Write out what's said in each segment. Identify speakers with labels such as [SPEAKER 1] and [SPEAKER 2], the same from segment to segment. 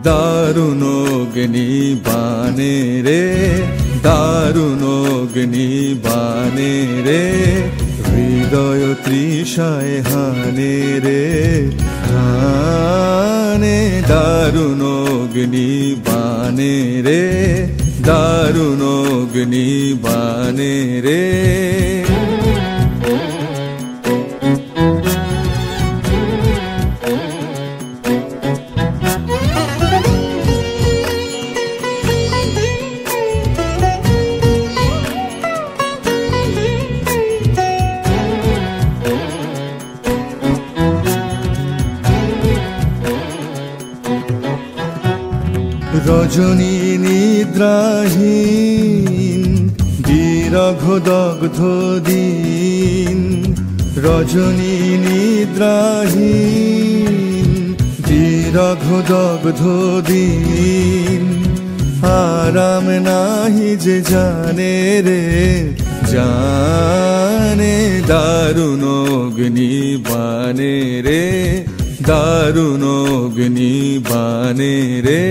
[SPEAKER 1] দারুণ অগ্নি বানে রে, দারুণ অগ্নি বানে রে, হৃদয় তৃষায় হানে রে হানে। দারুণ অগ্নি বানে রে, দারুণ অগ্নি বানে রে। রজনী নিদ্রাহীন বিরহ দগ্ধ দিন, রজনী নিদ্রাহীন বিরহ দগ্ধ দিন। আরাম নাহি যে জানে রে জানে, দারুণ অগ্নি বানে রে, দারুণ অগ্নি বানে রে।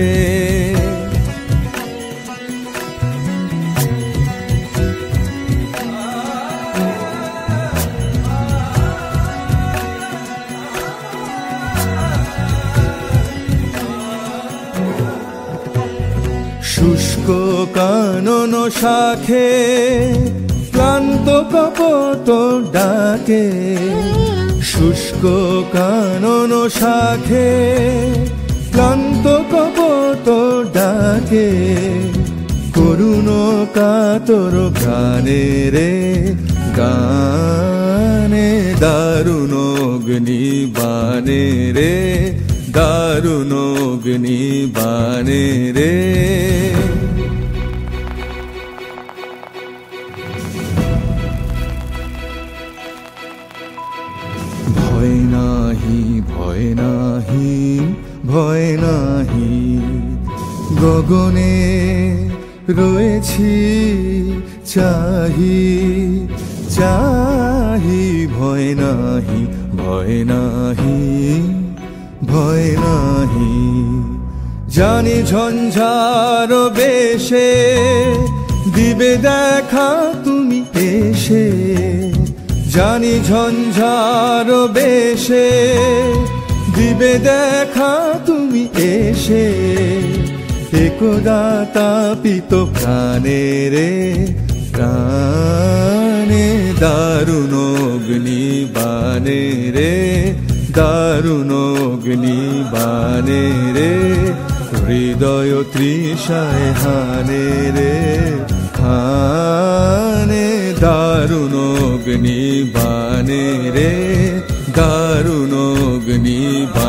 [SPEAKER 1] শুষ্ক কানন শাখে ক্লান্ত কপোত ডাকে, শুষ্ক কানন শাখে ক্লান্ত কপোত ডাকে। করুণ কাতর গানে রে গানে, দারুণ অগ্নি বানে রে, দারুণ অগ্নি বানে রে। ভয় নাহি ভয় নাহি ভয় নাহি, গগনে রয়েছি চাহি চাহি। ভয় নাহি ভয় নাহি ভয় নাহি, জানি ঝঞ্ঝার বেশে দিবে দেখা তুমি এসে, জানি ঝঞ্ঝার বেশে দিবে দেখা তুমি এসে। একদা তাপিত প্রাণে রে প্রাণে, দারুণ অগ্নি বানে রে, দারুণ অগ্নি বানে রে, হৃদয় তৃষায় হানে রে হানে। দারুণ অগ্নি বানে রে, দারুণ অগ্নি বানে।